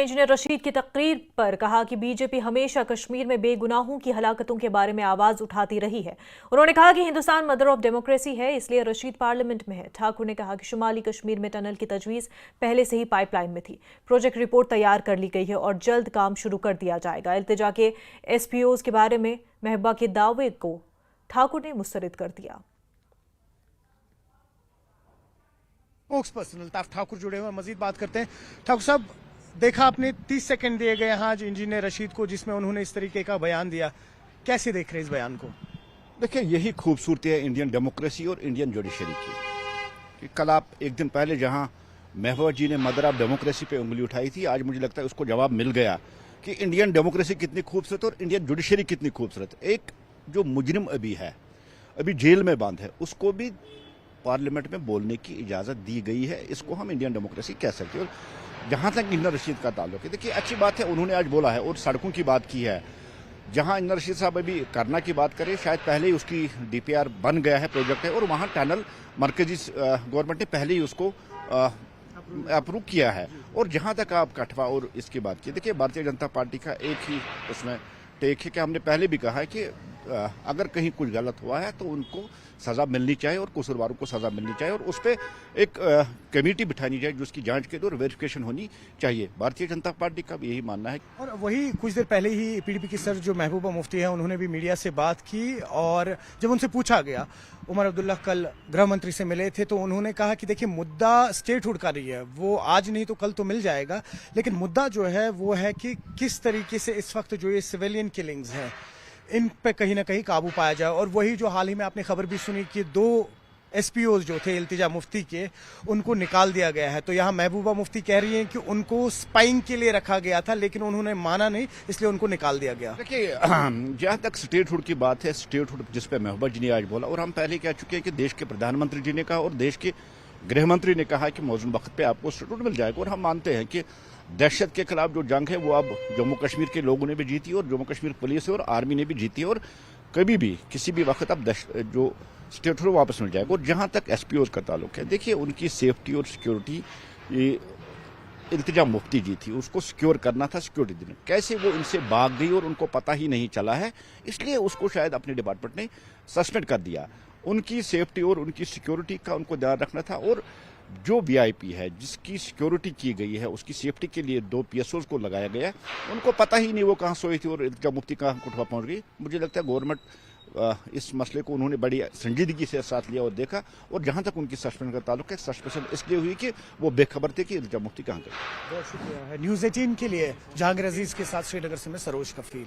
Engineer Rashid की तकरीर पर कहा कि बीजेपी हमेशा कश्मीर में बेगुनाहों की हलाकतों के बारे में आवाज उठाती रही है। उन्होंने कहा कि हिंदुस्तान मदर ऑफ डेमोक्रेसी है, इसलिए रशीद पार्लियामेंट में है। ठाकुर ने कहा कि शुमाली कश्मीर में टनल की तजवीज पहले से ही पाइपलाइन में थी। प्रोजेक्ट रिपोर्ट तैयार कर ली गई है और जल्द काम शुरू कर दिया जाएगा। इल्तिजा के एसपीओज के बारे में महबूबा के दावे को ठाकुर ने मुस्तरद कर दिया। स्पोक्स पर्सन अल्ताफ ठाकुर जुड़े हुए, मजीद बात करते हैं। ठाकुर साहब, देखा आपने 30 सेकंड दिए गए यहाँ आज इंजीनियर रशीद को, जिसमें उन्होंने इस तरीके का बयान दिया। कैसे देख रहे हैं इस बयान को? देखिए, यही खूबसूरती है इंडियन डेमोक्रेसी और इंडियन जुडिशरी की कि कल आप एक दिन पहले जहां महबूबा जी ने मदर ऑफ डेमोक्रेसी पे उंगली उठाई थी, आज मुझे लगता है उसको जवाब मिल गया कि इंडियन डेमोक्रेसी कितनी खूबसूरत और इंडियन जुडिशरी कितनी खूबसूरत। एक जो मुजरिम अभी जेल में बंद है, उसको भी पार्लियामेंट में बोलने की इजाजत दी गई है। इसको हम इंडियन डेमोक्रेसी कह सकते हैं। और जहां तक इंजीनियर रशीद का ताल्लुक है, देखिए अच्छी बात है, उन्होंने आज बोला है और सड़कों की बात की है। जहां इंजीनियर रशीद साहब अभी करना की बात करें, शायद पहले ही उसकी डीपीआर बन गया है, प्रोजेक्ट है, और वहां टनल मरकजी गवर्नमेंट ने पहले ही उसको अप्रूव किया है। और जहां तक आप कठवा और इसकी बात की, देखिए भारतीय जनता पार्टी का एक ही उसमें टेक है कि हमने पहले भी कहा है कि अगर कहीं कुछ गलत हुआ है तो उनको सजा मिलनी चाहिए और कसूरवारों को सजा मिलनी चाहिए, और उस पर एक कमेटी बिठानी चाहिए जिसकी जांच के और वेरिफिकेशन होनी चाहिए। भारतीय जनता पार्टी का भी यही मानना है। और वही कुछ देर पहले ही पीडीपी की सर जो महबूबा मुफ्ती है, उन्होंने भी मीडिया से बात की, और जब उनसे पूछा गया, उमर अब्दुल्ला कल गृह मंत्री से मिले थे, तो उन्होंने कहा कि देखिए मुद्दा स्टेटहुड का नहीं है, वो आज नहीं तो कल तो मिल जाएगा, लेकिन मुद्दा जो है वो है कि किस तरीके से इस वक्त जो ये सिविलियन किलिंग्स हैं इन पे कहीं ना कहीं काबू पाया जाए। और वही जो हाल ही में आपने खबर भी सुनी कि 2 एसपीओज जो थे इल्तिजा मुफ्ती के, उनको निकाल दिया गया है। तो यहाँ महबूबा मुफ्ती कह रही हैं कि उनको स्पाइंग के लिए रखा गया था, लेकिन उन्होंने माना नहीं, इसलिए उनको निकाल दिया गया। देखिए, जहां तक स्टेटहुड की बात है, स्टेटहुड जिस पे महबूबा जी ने आज बोला, और हम पहले कह चुके हैं कि देश के प्रधानमंत्री जी ने कहा और देश के गृह मंत्री ने कहा कि मौजूद वक्त पे आपको स्टेटहुड मिल जाएगा। और हम मानते हैं कि दहशत के खिलाफ जो जंग है वो अब जम्मू कश्मीर के लोगों ने भी जीती और जम्मू कश्मीर पुलिस और आर्मी ने भी जीती, और कभी भी किसी भी वक्त अब जो स्टेटहुड वापस मिल जाएगा। और जहां तक एसपीओ का ताल्लुक है, देखिए उनकी सेफ्टी और सिक्योरिटी इल्तिजा मुफ्ती जी थी, उसको सिक्योर करना था, सिक्योरिटी देना। कैसे वो इनसे भाग गई और उनको पता ही नहीं चला है, इसलिए उसको शायद अपने डिपार्टमेंट ने सस्पेंड कर दिया। उनकी सेफ्टी और उनकी सिक्योरिटी का उनको ध्यान रखना था, और जो वीआईपी है जिसकी सिक्योरिटी की गई है, उसकी सेफ्टी के लिए 2 पीएसओज को लगाया गया है। उनको पता ही नहीं वो कहाँ सोई थी और इल्तिजा मुफ्ती कहाँ कुठवा पहुंच गई। मुझे लगता है गवर्नमेंट इस मसले को उन्होंने बड़ी संजीदगी से साथ लिया और देखा। और जहां तक उनकी सस्पेंड का ताल्लुक है, सस्पेंशन इसलिए हुई कि वो बेखबर थे कि इल्तिजा मुफ्ती कहाँ गई। बहुत शुक्रिया है। न्यूज़ 18 के लिए जहांगीर अजीज के साथ श्रीनगर से मैं सरोज कफील।